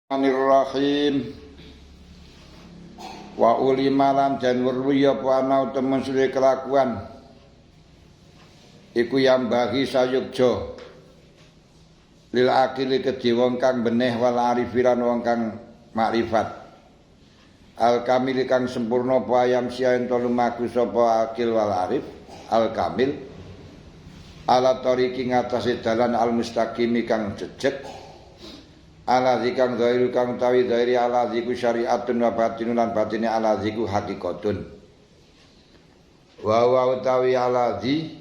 Bismillahirrahmanirrahim. Wa uli malam dan werwiya apa ana temen sule kelakuan iku yang bagi sayukja lil akili kedhi wong kang beneh wal arifiran wong kang makrifat al kamil kang sempurna apa ayam siaen to lumaku sapa akil wal arif al kamil ala tariqi ngatasi dalan al mustaqimi kang jejeg ala zikang zairu kang utawi zairi ala ziku syariatun wa batinun lan batine ala ziku hakikatun wa utawi ala zi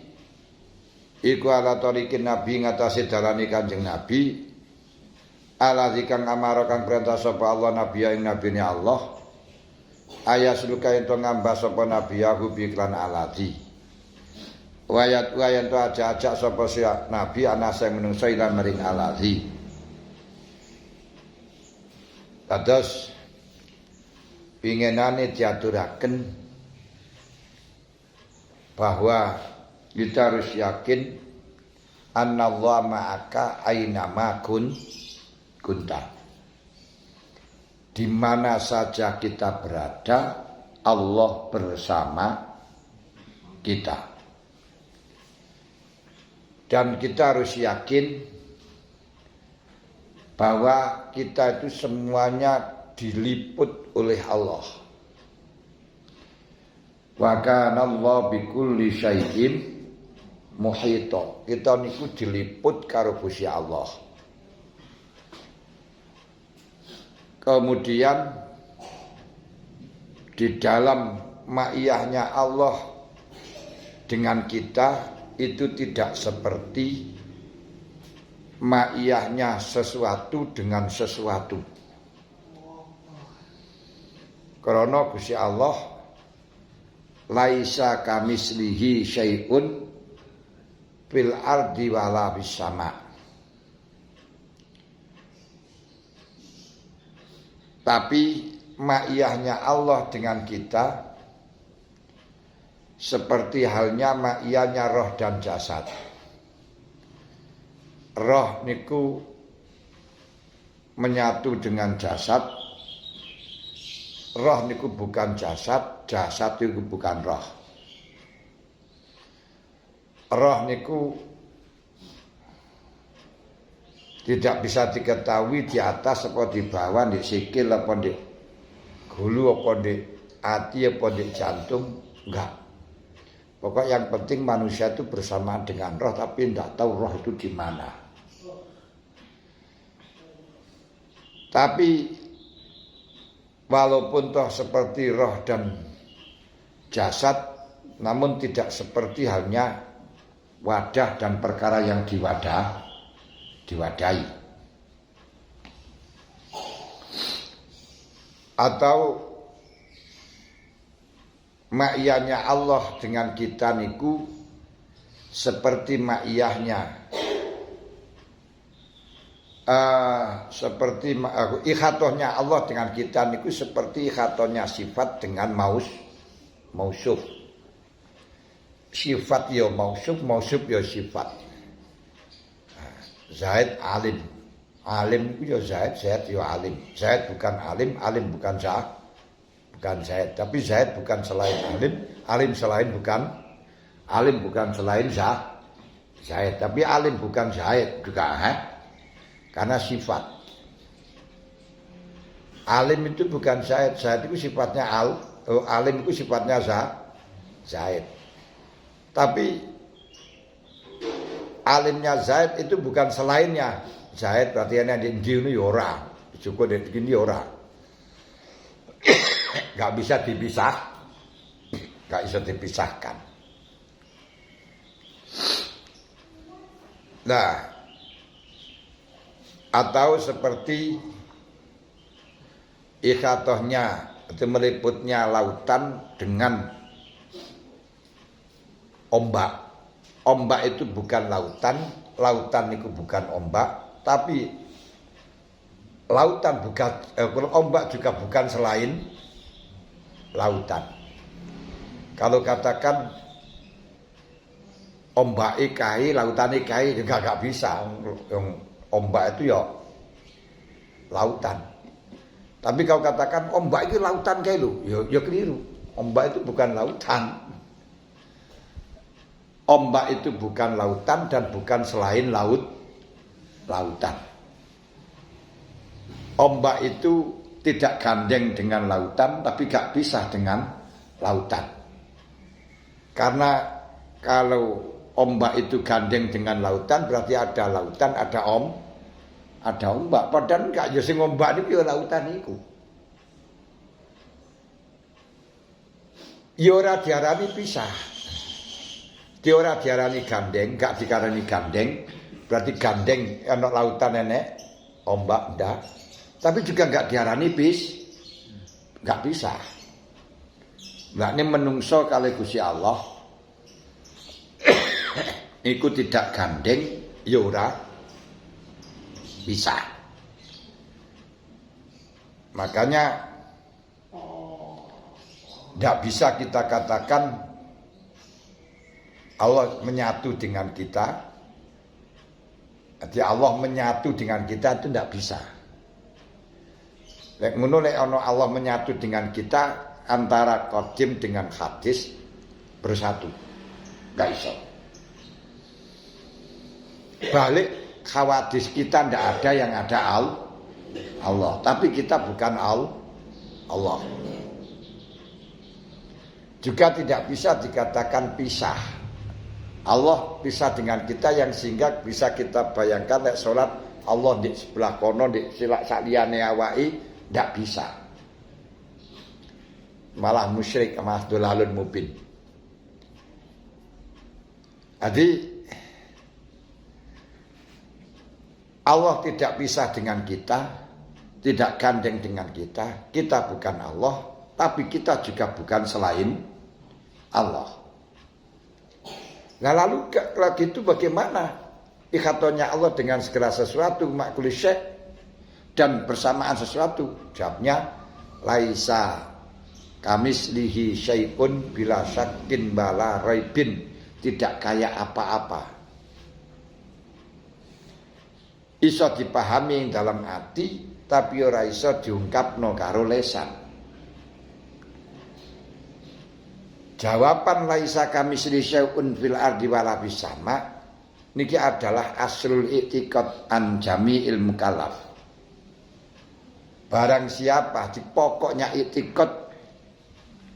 iku ala tariqin nabi ngatasi dalane Kanjeng Nabi ala zikang amara kang perintah sapa Allah nabi ing nabine Allah ayat luka ento ngambah sapa nabi yahu bi iklan ala zi wayat to ajak sapa nabi ana sing menungso lan maring ala zi. Kados pingenane diaturaken bahwa kita harus yakin annallaha ma'aka ainama kunta. Di mana saja kita berada, Allah bersama kita. Dan kita harus yakin bahwa kita itu semuanya diliput oleh Allah. Wa kana Allah bikulli syai'in muhita. Kita niku diliput karo Gusti Allah. Kemudian di dalam ma'iyahnya Allah dengan kita itu tidak seperti ma'iyahnya sesuatu dengan sesuatu. Karena Gusti Allah laisa kamislihi syai'un fil ardi wala bis sama. Tapi ma'iyahnya Allah dengan kita seperti halnya ma'iyahnya roh dan jasad. Roh niku menyatu dengan jasad. Roh niku bukan jasad, jasad niku bukan roh. Roh niku tidak bisa diketahui di atas apa di bawah, di sikil apa di gulu apa di hati apa di jantung, enggak. Pokok yang penting manusia itu bersamaan dengan roh, tapi tidak tahu roh itu di mana. Tapi walaupun toh seperti roh dan jasad, namun tidak seperti halnya wadah dan perkara yang diwadahi. Atau ma'iyahnya Allah dengan kita niku seperti ma'iyahnya seperti ikhatohnya Allah dengan kita niku seperti ikhatohnya sifat dengan mausuf. Sifat ya mausuf ya sifat. Zaid alim. Alim itu ya Zaid ya alim. Zaid bukan alim, alim bukan Zaid. Tapi Zaid bukan selain alim, alim bukan selain Zaid. Tapi alim bukan Zaid juga, karena sifat. Alim itu bukan Zaid. Zaid itu sifatnya alim itu sifatnya Zaid. Tapi alimnya Zaid itu bukan selainnya Zaid. Berarti yang di ini ora, cukup di sini ora. Gak bisa dipisahkan. Nah, atau seperti ikhatohnya itu meliputnya lautan dengan ombak. Ombak itu bukan lautan, lautan itu bukan ombak, tapi lautan bukan ombak juga bukan selain lautan. Kalau katakan ombak ikai, lautan ikai juga gak bisa. Yang ombak itu ya lautan, Tapi kau katakan ombak itu lautan kayak lu, ya keliru. Ombak itu bukan lautan. Ombak itu bukan lautan dan bukan selain lautan. Ombak itu tidak gandeng dengan lautan, tapi gak pisah dengan lautan. Karena kalau ombak itu gandeng dengan lautan, berarti ada lautan, ada ombak. Padahal enggak, ya sing ombak niku ya lautan niku. Ya ora diarani pisah. Dia ora diarani gandeng, enggak diarani gandeng. Berarti gandeng ana lautan enek, ombak ndak. Tapi juga enggak diarani enggak pisah. Lah ini menungso kali Gusti Allah iku tidak gandeng ya ora bisa. Makanya tidak bisa kita katakan Allah menyatu dengan kita. Jadi Allah menyatu dengan kita itu tidak bisa. Lek ngono lek ana Allah menyatu dengan kita, antara qadim dengan hadis bersatu. Enggak iso. Balik khawadis kita ndak ada yang ada Allah, tapi kita bukan Allah. Juga tidak bisa dikatakan pisah. Allah pisah dengan kita yang sehingga bisa kita bayangkan lek salat Allah di sebelah kono di silak saliyane awaki ndak bisa. Malah musyrik sama dolalun mubin. Jadi Allah tidak pisah dengan kita, tidak gandeng dengan kita. Kita bukan Allah, tapi kita juga bukan selain Allah. Nah lalu kalau gitu bagaimana ikhatonnya Allah dengan segala sesuatu, makhluk syekh dan bersamaan sesuatu? Jawabnya laisa kamislihi syai'un bila syakin bala raibin, tidak kayak apa-apa. Iso dipahami dalam hati, tapi ora iso diungkapno karo lesan. Jawaban laisa kamislihi syai'un fil ardi wala fis sama niki adalah aslul i'tiqad an jami'il mukallaf. Barang siapa di pokoknya i'tiqad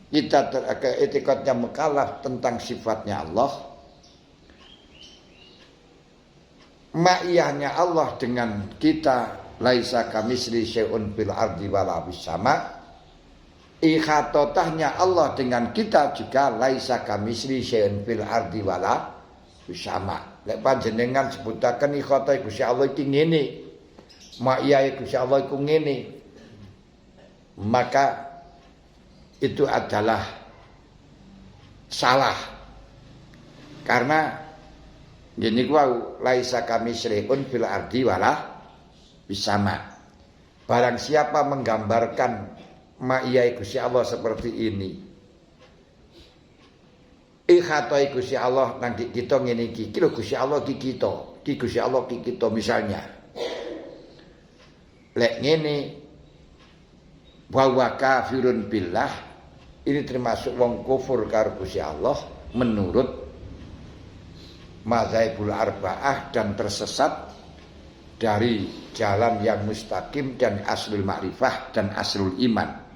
kita i'tiqadnya mukallaf tentang sifatnya Allah, ma'iyahnya Allah dengan kita laisa kamislihi syai'un fil ardi wala fis sama. Ikhatotahnya Allah dengan kita juga laisa kamislihi syai'un fil ardi wala fis sama. Lek panjenengan sebutaken ikhatah Gusti Allah iki ngene, ma'iyah Gusti Allah iku ngene, maka itu adalah salah. Karena gini wau laisa kamislihi fil ardi wala fis sama. Barang siapa menggambarkan ma'iyai Gusti Allah seperti ini, ikhatai Gusti Allah nang kita ngene iki, lho Gusti Allah ki kita, ki Gusti Allah ki kita misalnya. Lek ngene wa kafirun billah, ini termasuk wong kufur karo Gusti Allah menurut mazhabul arba'ah dan tersesat dari jalan yang mustaqim dan aslul ma'rifah dan aslul iman.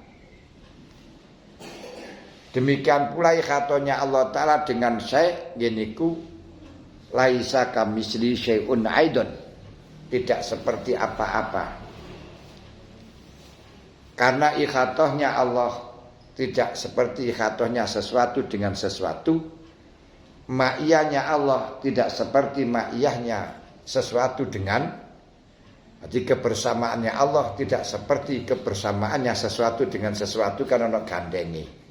Demikian pula ikhatonya Allah Ta'ala dengan syai' yeniku laisa kamislihi syai'un aidon, tidak seperti apa-apa. Karena ikhatohnya Allah tidak seperti ikhatohnya sesuatu dengan sesuatu, ma'iyahnya Allah tidak seperti ma'iyahnya sesuatu dengan, jadi kebersamaannya Allah tidak seperti kebersamaannya sesuatu dengan sesuatu karena ono gandengi.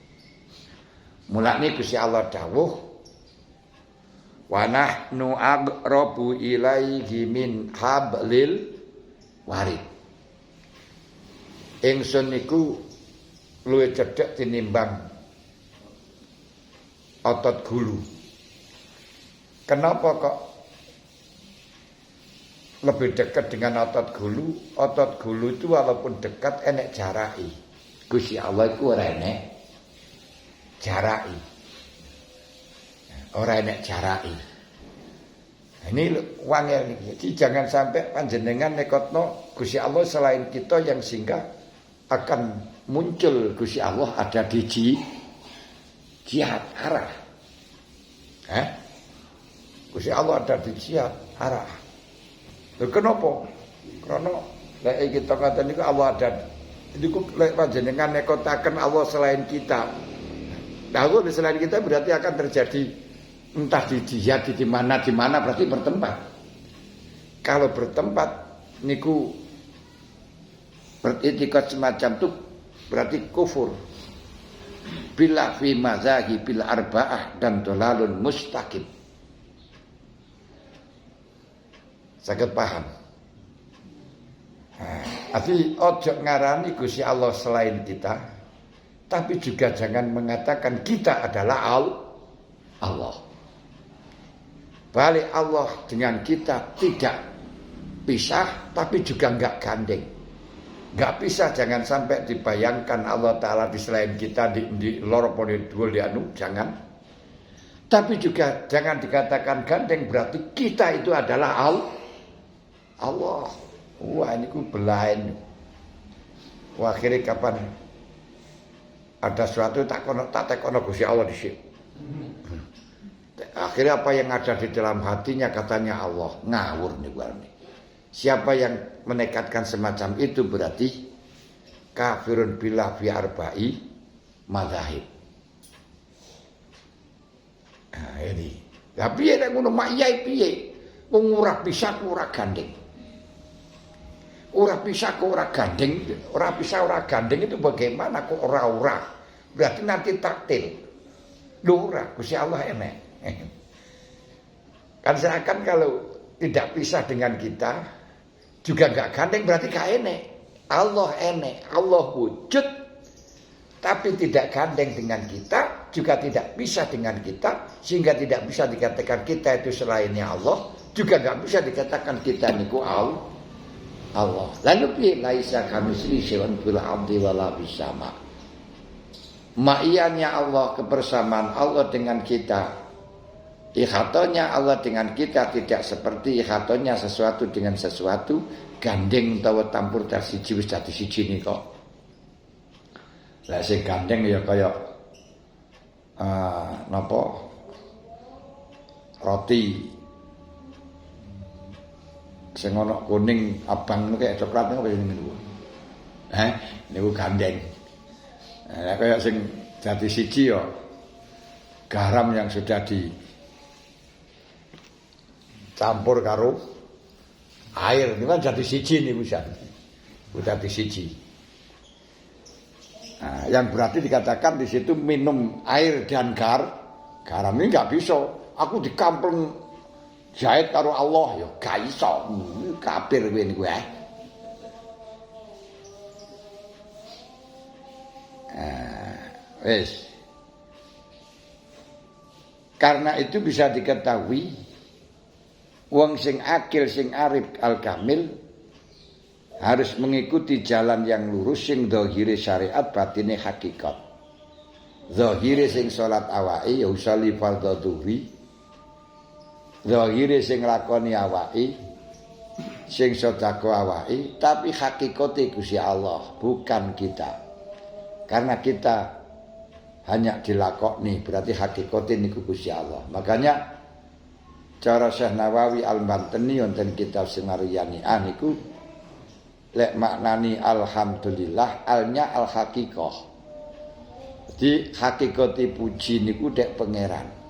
Mulane Gusti Allah dawuh wa nahnu aqrabu ilaihi min hablil warid. Ingsun niku luwih cedhek tinimbang otot gulu. Kenapa kok lebih dekat dengan otot gulu. Otot gulu itu walaupun dekat enek jarai. Gusti Allah itu ora enek jarai. Ora enek jarai. Ini wangel niki. Jadi jangan sampai panjenengan nekotno Gusti Allah selain kita yang singgah akan muncul Gusti Allah ada di jihad arah. Gusti Allah ada di jihad arah. Lho kenapa? Karena lek kita ngaten niku Allah ada. Niku lek panjenengan nekotaken Allah selain kita. Nah, Allah selain kita berarti akan terjadi entah di jihad di mana berarti bertempat. Kalau bertempat niku beriktikad semacam itu berarti kufur. Bila fi mazhabi bil arba'ah dan dolalun mustaqim. Saged paham. Arti ojo ngarani Gusti Allah selain kita, tapi juga jangan mengatakan kita adalah Allah. Balik Allah dengan kita tidak pisah, tapi juga enggak gandeng. Enggak pisah, jangan sampai dibayangkan Allah Ta'ala di selain kita di loro poni dua lianu, jangan. Tapi juga jangan dikatakan gandeng, berarti kita itu adalah Allah. Wah ini ku belain. Wah akhirnya kapan ada sesuatu tak tekono Gusti Allah di sini. Akhirnya apa yang ada di dalam hatinya katanya Allah. Ngawur nih gua nih. Siapa yang menekatkan semacam itu berarti kafirun billah fi arba'i madzahib. Nah ini. Tapi ya ngono mak iya piye? Wong ora bisa ora gandeng. Ora bisa kok ora gandeng, ora bisa ora gandeng itu bagaimana kok ora-ora? Berarti nanti taktil. Lho ora, Gusti Allah enek. Kan seakan kalau tidak pisah dengan kita juga enggak gandeng berarti gak enek. Allah enek, Allah wujud tapi tidak gandeng dengan kita, juga tidak pisah dengan kita sehingga tidak bisa dikatakan kita itu selainnya Allah, juga enggak bisa dikatakan kita niku Allah. Lalu piye laisa kamitsli syai'un fil ardi wala fis sama. Ma'iyahnya Allah, kebersamaan Allah dengan kita. Ikhatonya Allah dengan kita tidak seperti ikhatonya sesuatu dengan sesuatu, gandeng utawa tampur dari siji wis dadi siji nika. Lah sing gandeng ya kaya napa? Roti sing ana kuning abang kayak coklat apa niku. Niku gandeng. Lah kaya sing dadi siji ya garam yang sudah dicampur karo air niku kan dadi siji niku jan. Dadi siji. Nah, yang berarti dikatakan di situ minum air dan garam ini enggak bisa. Aku dikampung jahit karo Allah ya gak iso. Kafir kowe niku wis. Karena itu bisa diketahui wong sing akil sing arif al-kamil harus mengikuti jalan yang lurus sing zahire syariat batine hakikat. Zahire sing salat awake ya usolli fardhu dhuhri. Zahire sing lakoni awake, sing sedekah awake, tapi hakikate Gusti Allah, bukan kita. Karena kita hanya dilakoni, berarti hakikate niku Gusti Allah. Makanya cara Syekh Nawawi Al-Bantani wonten kitab sing mariyani niku lek maknani alhamdulillah alnya al-haqiqah. Jadi hakikate puji niku dek pangeran.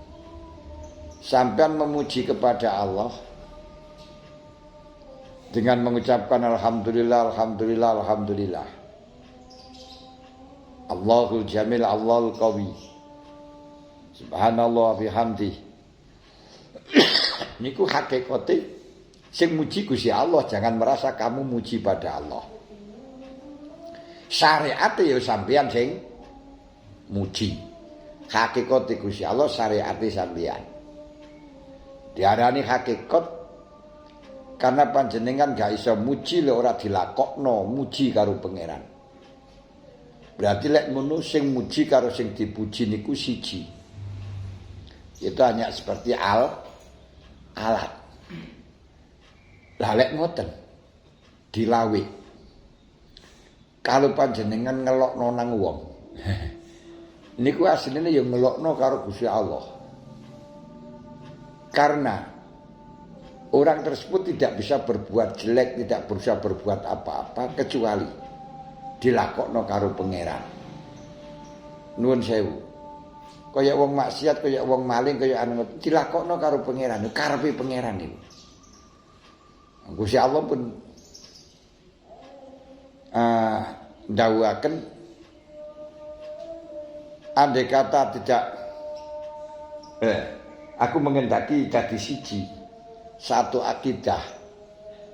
Sampai memuji kepada Allah dengan mengucapkan alhamdulillah, alhamdulillah, alhamdulillah. Allahul Jamil, Allahul Qawi. Subhanallah bihamdi. Niku hakikate sing muji Gusti Allah, jangan merasa kamu muji pada Allah. Syariate ya sampeyan sing muji. Hakikate Gusti Allah, syariate sampeyan. Diarani hakikat Karena panjenengan gak iso muji lek ora dilakokno muji karo pangeran. Berarti lek ngono sing muji karo sing dipuji niku siji. Itu hanya seperti alat. Lah lek ngoten dilawe. Kalau panjenengan ngelokno nang wong. Niku asline ya ngelokno karo Gusti Allah. Karena orang tersebut tidak bisa berbuat jelek, tidak bisa berbuat apa-apa kecuali dilakokno karo pangeran. Nuwun sewu. Kaya wong maksiat, kaya wong maling, kaya anu dilakokno karo pangeran, karepe pangeran niku. Gusti Allah pun ndawuhaken andai kata tidak aku mengendaki dadi siji, satu akidah,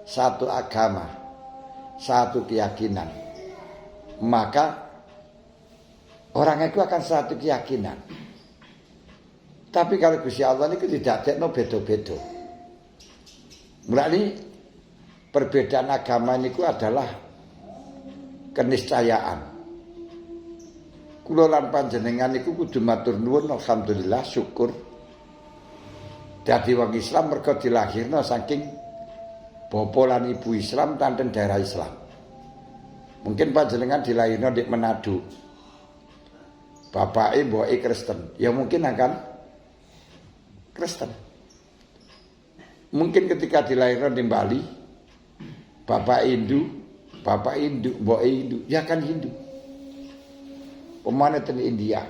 satu agama, satu keyakinan, maka orang itu akan satu keyakinan. Tapi kalau Gusti Allah ini tidak ada beda-beda. Berarti perbedaan agama ini adalah keniscayaan. Kula lan panjenengan niku kudu matur nuwun alhamdulillah syukur dadi wong Islam mergo dilahirno saking bapa lan ibu Islam tanten daerah Islam. Mungkin panjenengan dilahirno di Manado. Bapake mboke Kristen, ya mungkin akan Kristen. Mungkin ketika dilahirno di Bali, bapak Hindu, mboke Hindu, ya kan Hindu. Pemane ten India.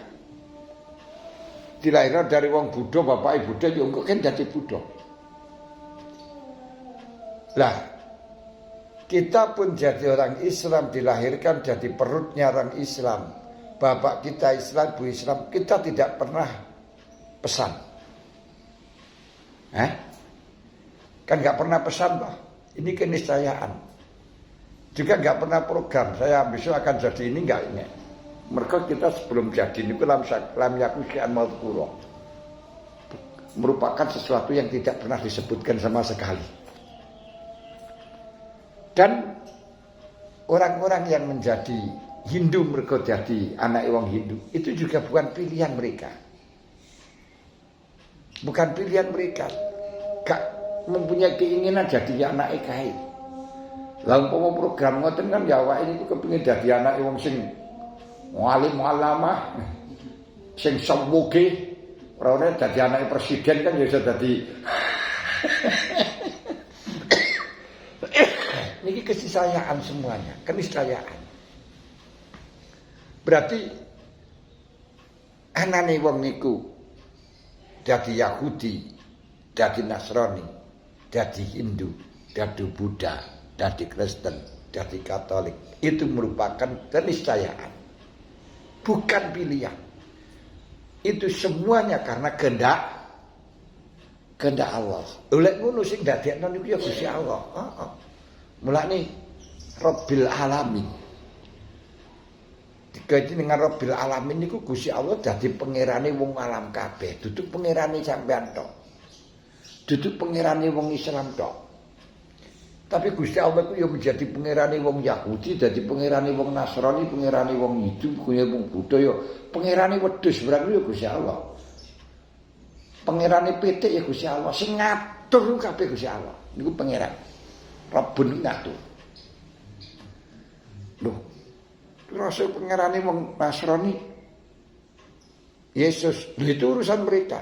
Dilahirno dari wong Buddha, bapake Buddha ya engko kan dadi Buddha. Lah, kita pun jadi orang Islam dilahirkan jadi perutnya orang Islam. Bapak kita Islam, Bu Islam, kita tidak pernah pesan. Kan gak pernah pesan, Pak. Ini keniscayaan. Juga gak pernah program, saya besok akan jadi ini gak ini. Mereka kita sebelum jadi ini lam yakun syai'an madhkura. Merupakan sesuatu yang tidak pernah disebutkan sama sekali. Dan orang-orang yang menjadi Hindu mereka jadi anak wong Hindu itu juga bukan pilihan mereka. Bukan pilihan mereka. Gak mempunyai keinginan jadi anak kae. Lah umpama program ngoten kan ya awake niku kepengin dadi anak wong sing alim alamah sing sembuge ora dadi anak presiden kan ya iso dadi. Niki keniscayaan semuanya, keniscayaan. Berarti anane wong niku dadi Yahudi, dadi Nasrani, dadi Hindu, dadi Buddha, dadi Kristen, dadi Katolik. Itu merupakan keniscayaan. Bukan pilihan. Itu semuanya karena kehendak Allah. Oleh ngono sing dadekno niku ya Gusti Allah. Mulane Rabbil Alamin. Dikaiti dengan Rabbil Alamin niku Gusti Allah dadi pangerane wong alam kabeh, duduk pangerane sampean tok. Duduk pangerane wong Islam tok. Tapi Gusti Allah ku ya menjadi pangerane wong Yahudi, dadi pangerane wong Nasrani, pangerane wong Hindu, pangerane wong Buddha ya pangerane wedhus berarti ya Gusti Allah. Pangerane pitik ya Gusti Allah, sing ngatur kabeh Gusti Allah. Niku pangeran. Rabbun ngatur. Loh, rasa pangerane wong Nasrani Yesus, itu urusan mereka.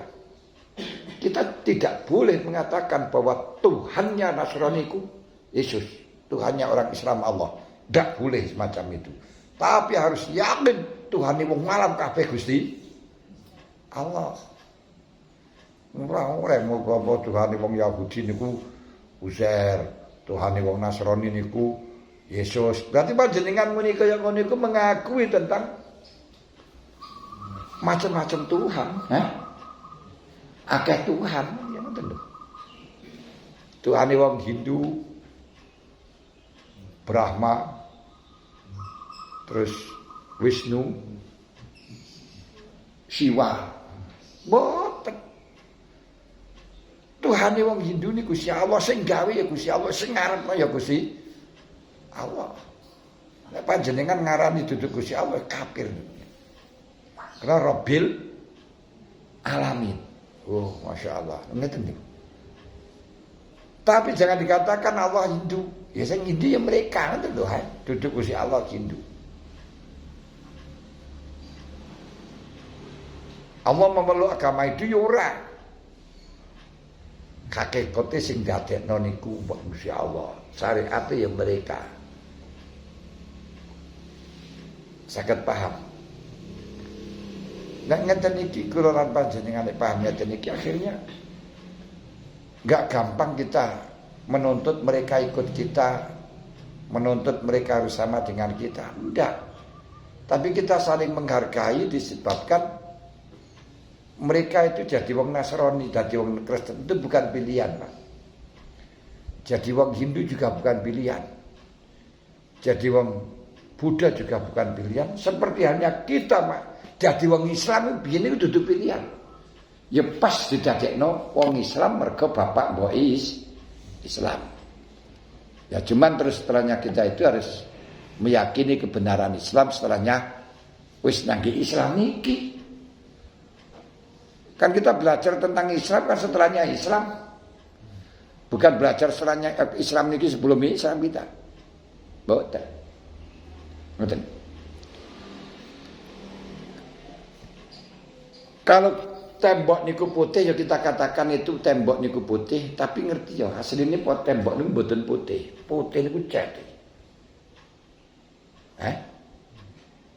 Kita tidak boleh mengatakan bahwa Tuhannya Nasrani ku Yesus, Tuhannya orang Islam Allah. Tidak boleh semacam itu. Tapi harus yakin Tuhan wong malam kabeh Gusti Allah. Ora mau Tuhan wong Yahudi niku Uzair, Tuhan wong Nasrani niku Yesus. Berarti panjenengan muni kaya ngono iku mengakui tentang macam-macam Tuhan, akeh Tuhan, ya ngoten lho. Tuhane wong Hindu Brahma, terus Wisnu, Siwa. Boten. Tuhane wong Hindu niku Gusti Allah, sing gawe ya Gusti Allah, sing ngarepno ya Gusti Allah. Nek panjenengan ngarani dudu Gusti Allah kafir. Karena Rabbil Alamin. Oh, Masya Allah. Ngeten niku. Tapi jangan dikatakan Allah Hindu. Ya sing Hindu ya mereka ngoten lho, duduk Gusti Allah Hindu. Allah memeluk agama itu ya ora. Hakikate sing dadekno niku Gusti Allah. Syariate ya mereka. Saged paham. Nek ngeten iki kula lan panjenengan nek paham ngeten iki akhirnya enggak gampang kita menuntut mereka ikut kita, menuntut mereka harus sama dengan kita. Enggak. Tapi kita saling menghargai disebabkan mereka itu jadi wong Nasrani, jadi wong Kristen itu bukan pilihan, Pak. Jadi wong Hindu juga bukan pilihan. Jadi wong Buddha juga bukan pilihan. Seperti hanya kita, Pak. Jadi wong Islam biyen itu dudu pilihan. Ya pas didadekno wong Islam mergo bapak mbok Islam. Ya cuman terus setelahnya kita itu harus meyakini kebenaran Islam, setelahnya wis nangge Islam niki. Kan kita belajar tentang Islam kan setelahnya Islam. Bukan belajar setelahnya Islam niki sebelum Islam kita. Mboten. Mboten. Kalau tembok niku putih ya kita katakan itu tembok niku putih, tapi ngerti ya asline tembok niku mboten putih. Putih niku cete.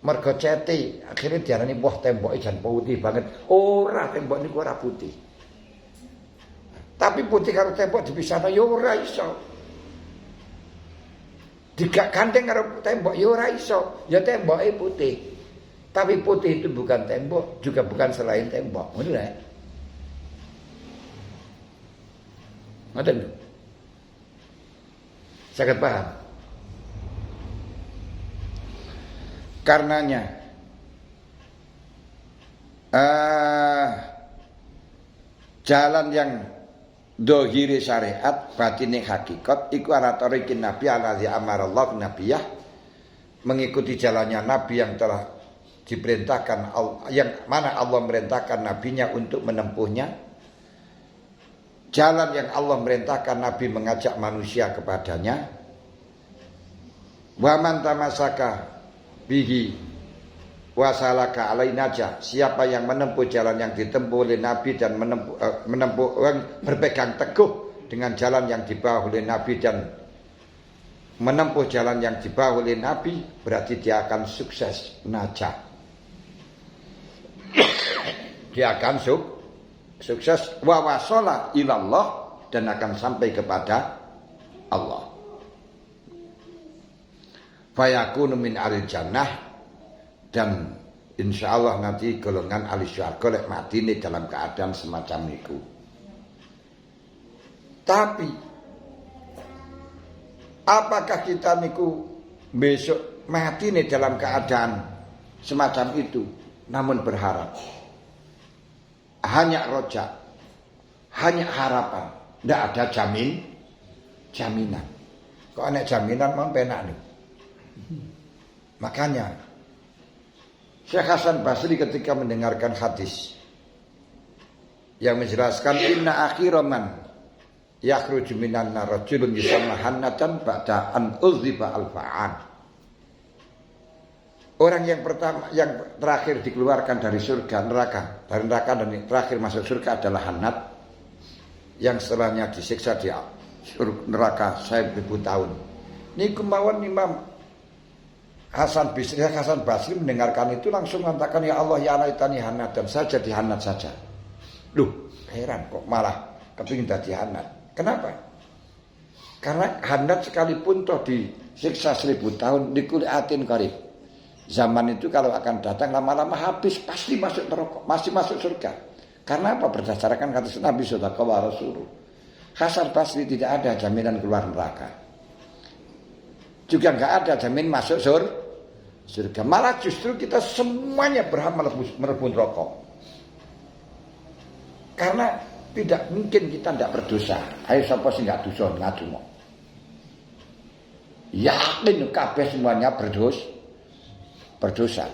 Mergo cete akhirnya diarani wah temboke jan putih banget. Ora, tembok niku ora putih. Tapi putih karo tembok dipisahno ya ora iso. Digak gandeng karo tembok ya ora iso. Ya temboke putih. Tapi putih itu bukan tembok, juga bukan selain tembok. Ngono ya. Ngoten. Saged paham? Karenanya jalan yang dohiri syariat, batine hakikat iku aratorikin nabi alladzi amarallahu nabiyah, mengikuti jalannya nabi yang telah diperintahkan, yang mana Allah merintahkan nabinya untuk menempuhnya. Jalan yang Allah merintahkan nabi mengajak manusia kepadanya. Wa man tamasaka bihi wasalaka alainaja, siapa yang menempuh jalan yang ditempuh oleh nabi dan menempuh berpegang teguh dengan jalan yang dibawa oleh nabi dan menempuh jalan yang dibawa oleh nabi, berarti dia akan sukses najah. Dia akan sukses wa wasala ilallah, dan akan sampai kepada Allah. Fayakunu min ahli jannah, dan insyaallah nanti golongan ahli syurga lek matine dalam keadaan semacam niku. Tapi apakah kita niku besok matine dalam keadaan semacam itu? Namun berharap, hanya rojak, hanya harapan, tidak ada jaminan. Kok ada jaminan mau penak nih. Makanya Syekh Hasan Basri ketika mendengarkan hadis yang menjelaskan inna akhiraman yakhruju minan nar rajulun yusamma hannatan ba'da an uziba al-fa'an. Orang yang pertama, yang terakhir dikeluarkan dari surga neraka, dari neraka dan terakhir masuk surga adalah Hannat, yang setelahnya disiksa di neraka 1000 tahun. Ini kemauan Imam Hasan Basri mendengarkan itu langsung mengatakan, ya Allah ya laitani Hannat, dan saya jadi Hannat saja. Loh, heran kok malah kepingin jadi Hannat. Kenapa? Karena Hannat sekalipun toh disiksa 1000 tahun dikuliatin qarib. Zaman itu kalau akan datang lama-lama habis, pasti masuk neraka, masih masuk surga. Karena apa? Berdasarkan kata Nabi sallallahu alaihi wasallam. Hasan Basri tidak ada jaminan keluar neraka. Juga enggak ada jamin masuk surga. Malah justru kita semuanya berhak melebur neraka. Karena Tidak mungkin kita tidak berdosa. Ayo sapa sing gak dosa ngadu. Yakin kabeh semuanya berdosa.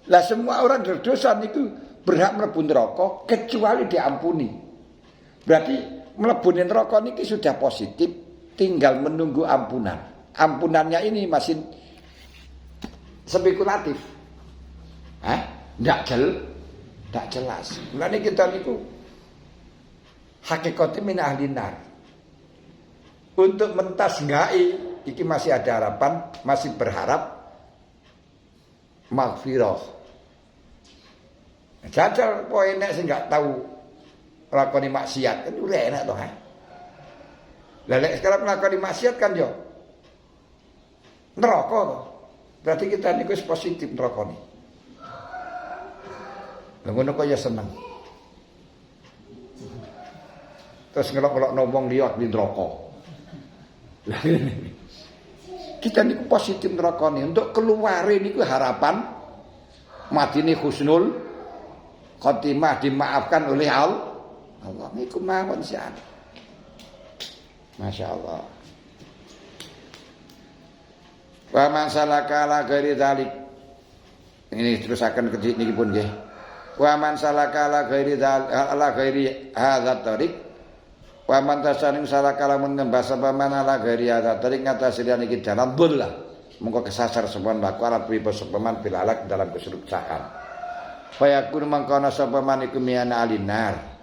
Lah semua orang berdosa niku berhak mlebu neraka kecuali diampuni. Berarti mlebu neraka niki sudah positif, tinggal menunggu ampunan. Ampunannya ini masih spekulatif. Ndak jelas. Mulane kita niku hakikate min ahlinar. Untuk mentas ngai iki masih ada harapan, masih berharap maghfirah. Jajal poe nek sing gak tahu lakoni maksiat kan udah enak toh. Lah nek sekarang nglakoni maksiat kan yo neraka toh. Berarti kita niku positif neraka ni. Lah ngono kok ya seneng. Terus ngelok-ngelok ngomong lihat di neraka. Lah kita niku positif neraka ni untuk keluar niku harapan matine husnul khotimah dimaafkan oleh Allah. Niku mawon sian. Masya Allah. Wa man salaka ala ghairi dzalik. Ini terusaken kedhi niki pun nggih. Wa man salaka ala ghairi hadza tariq. Wa man tasaning salaka lamun ngembas apa man ala ghairi hadza tariq ngatasi niki dalam dhullah. Mengko kesasar sepan laku arep pripo sepeman bilalak dalam kesurupan. Fayakun mangkana sapa man iku miyana alinar.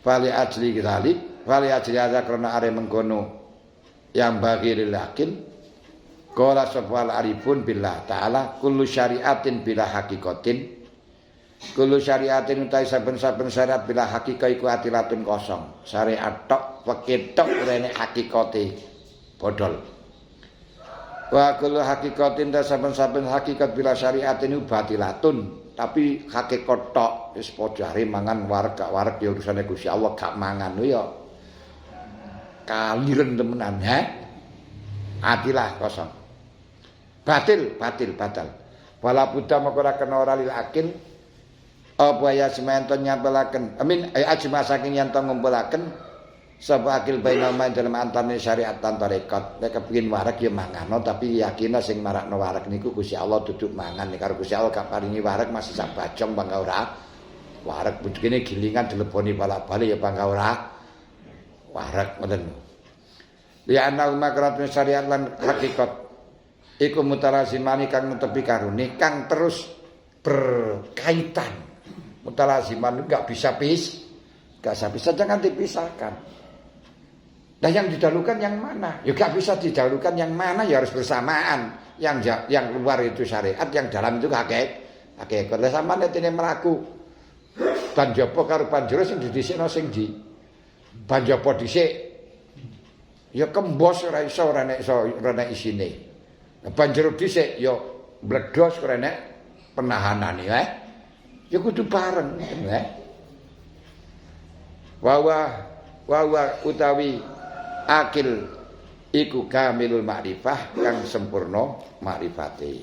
Fali ajli dzalik, fali ajli hadza karena are mengkono yang bagi lilakin. Qala safal arifun billah ta'ala kullu syariatin bila hakikatin. Kullu syariatin utai saben-saben syariat bila hakika iku atilatun kosong. Syariat tok peketok rene hakikate bodol. Wa kullu hakikatin ta saben-saben hakikat bila syariatin batilatun. Tapi hakikat tok wis pojare mangan wareg ya urusane Gusti Allah gak mangan ya. Kaliren temenan atilah kosong. Batal. Wala buddha maka ora kena ora lil akil apa ya semanten nyampelaken. Ajma saking yen to ngumpulaken sapa akil bainal main dalam antane syariat lan tarekat. Nek kepengin wareg ya mangano tapi yakina sing marakno wareg niku Gusti Allah duduk mangan nek karo Gusti Allah gak paringi wareg masih sak bajong bangga ora. Wareg begini gilingan dileponi balik-balik ya bangga ora. Wareg ngoten. Ya ana makrat syariat lan hakikat iku mutalazimani kang netepi karone kang terus berkaitan. Mutalaziman enggak bisa jangan dipisahkan. Nah yang didahulukan yang mana? Ya enggak bisa didahulukan yang mana, ya harus bersamaan. Yang luar itu syariat, yang dalam itu hakikat. Lah sampeyan netene mlaku banjapa karo panjero sing didhisikno sing di banjapa dhisik. Ya kembos ora iso ora nek isine. Banjur dhisik ya mbledhos kok nek penahanane ya kudu bareng Wa utawi akil iku kamilul makrifah kang sempurna makrifate.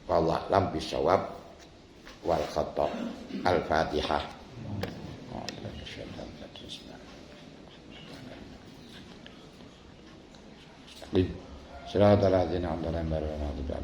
Wallah lam bisawab wal khata. Al-Fatihah. Siratal ladzina an'amta 'alaihim